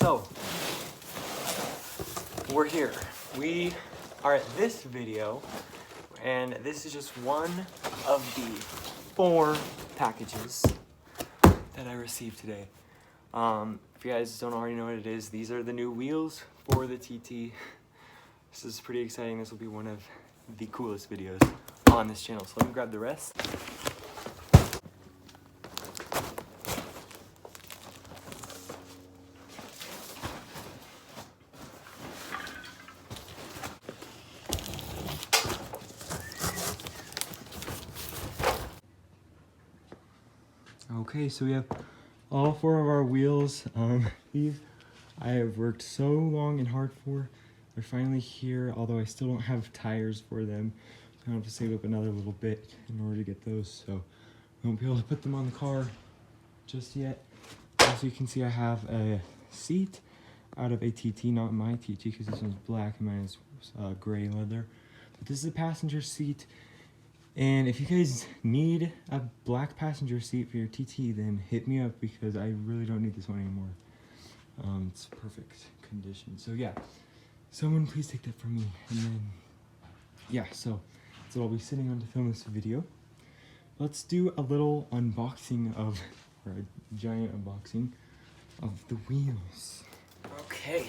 So, we're here. We are at this video, and this is just one of the 4 packages that I received today. If you guys don't already know what it is, these are the new wheels for the TT. This is pretty exciting. This will be one of the coolest videos on this channel. So let me grab the rest. Okay, so we have all 4 of our wheels. These I have worked so long and hard for. They're finally here, although I still don't have tires for them. I have to save up another little bit in order to get those, so I won't be able to put them on the car just yet. As you can see, I have a seat out of a TT, not my TT, because this one's black and mine is gray leather. But this is a passenger seat. And if you guys need a black passenger seat for your TT, then hit me up because I really don't need this one anymore. It's perfect condition. So yeah, someone please take that from me. And then, yeah, so that's what I'll be sitting on to film this video. Let's do a little unboxing of, or a giant unboxing of the wheels. Okay,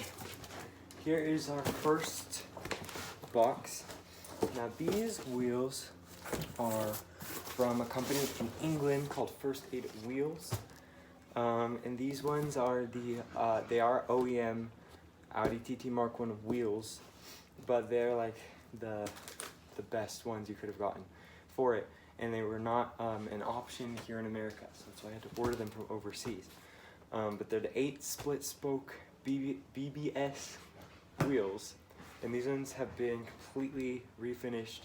here is our first box. Now these wheels are from a company in England called First Aid Wheels, and these ones are they are OEM Audi TT Mark 1 wheels, but they're like the best ones you could have gotten for it, and they were not an option here in America, so that's why I had to order them from overseas. But they're the 8 split spoke BBS wheels, and these ones have been completely refinished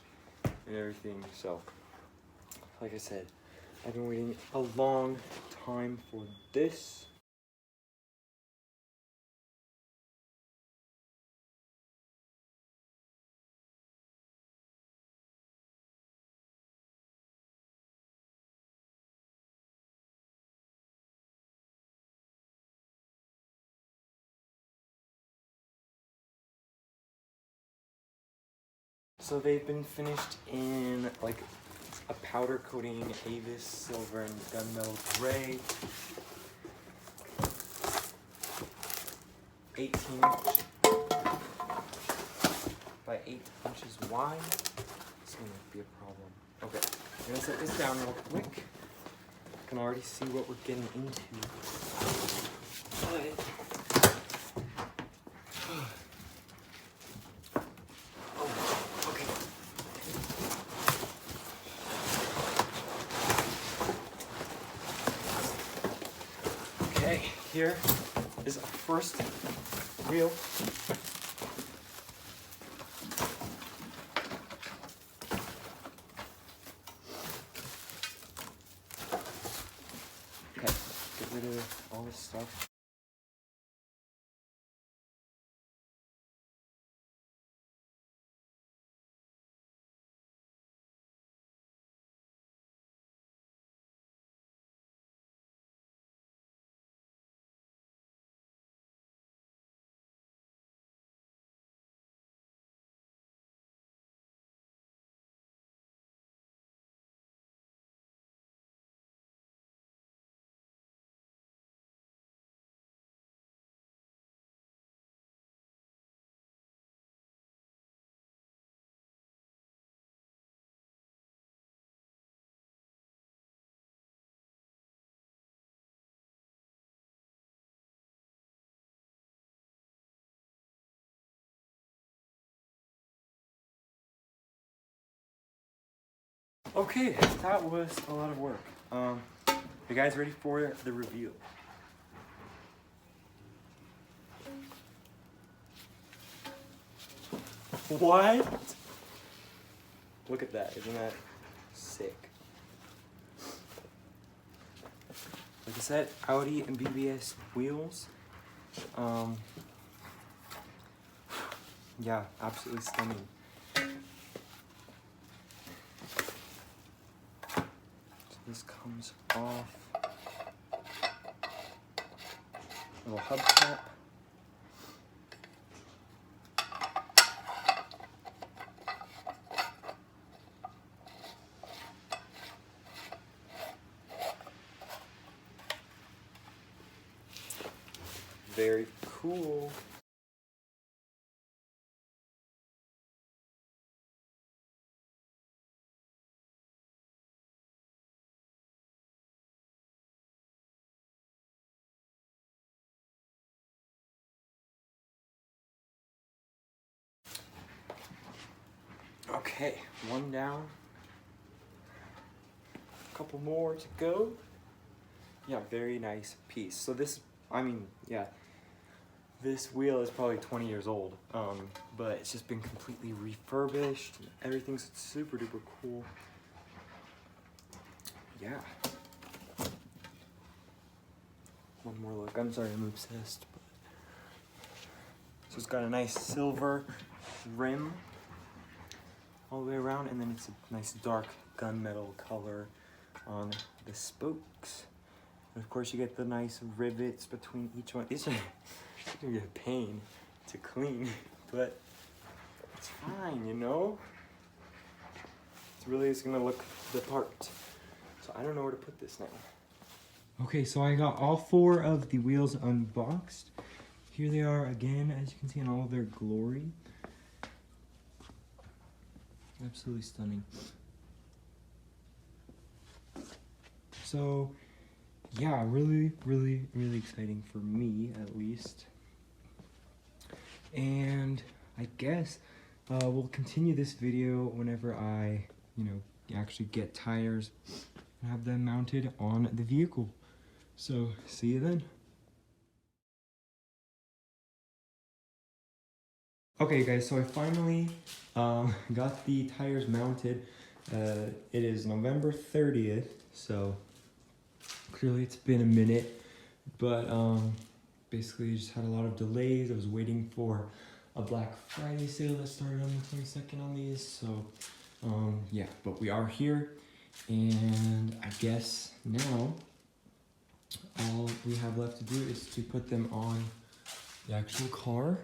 and everything. So like I said, I've been waiting a long time for this. So they've been finished in like a powder coating, Avis silver and gunmetal gray, 18 inch by 8 inches wide. This might be a problem. Okay, I'm gonna set this down real quick. I can already see what we're getting into. But okay, here is our first wheel. Okay, get rid of all this stuff. Okay, that was a lot of work. You guys ready for the reveal? What? Look at that, isn't that sick? Like I said, Audi and BBS wheels. Yeah, absolutely stunning. This comes off. Little hubcap. Very cool. Okay, one down. A couple more to go. Yeah, very nice piece. So this, I mean, yeah, this wheel is probably 20 years old, but it's just been completely refurbished. Everything's super duper cool. Yeah. One more look. I'm sorry, I'm obsessed. But... So it's got a nice silver rim all the way around, and then it's a nice dark gunmetal color on the spokes. And of course you get the nice rivets between each one. These are gonna be a pain to clean, but it's fine, you know? It really is gonna look the part. So I don't know where to put this now. Okay, so I got all 4 of the wheels unboxed. Here they are again, as you can see, in all of their glory. Absolutely stunning. So, yeah, really exciting for me, at least. And I guess we'll continue this video whenever I, actually get tires and have them mounted on the vehicle. So, see you then. Okay guys, so I finally got the tires mounted. It is November 30th, so clearly it's been a minute, but basically I just had a lot of delays. I was waiting for a Black Friday sale that started on the 22nd on these, so yeah, but we are here, and I guess now all we have left to do is to put them on the actual car.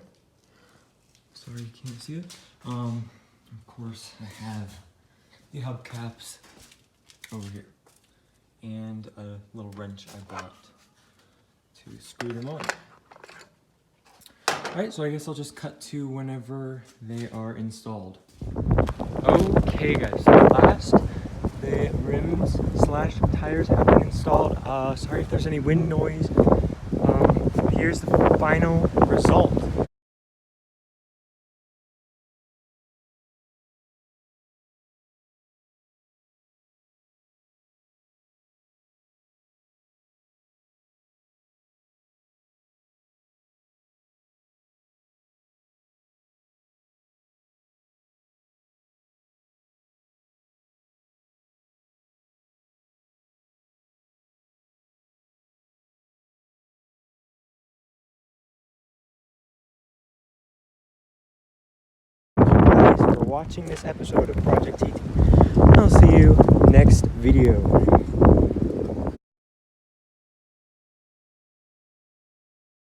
Sorry you can't see it. Of course I have the hubcaps over here and a little wrench I bought to screw them on. Alright, so I guess I'll just cut to whenever they are installed. Okay guys, so last the rims / tires have been installed. Sorry if there's any wind noise. Here's the final result. Thanks for watching this episode of Project TT. I'll see you next video.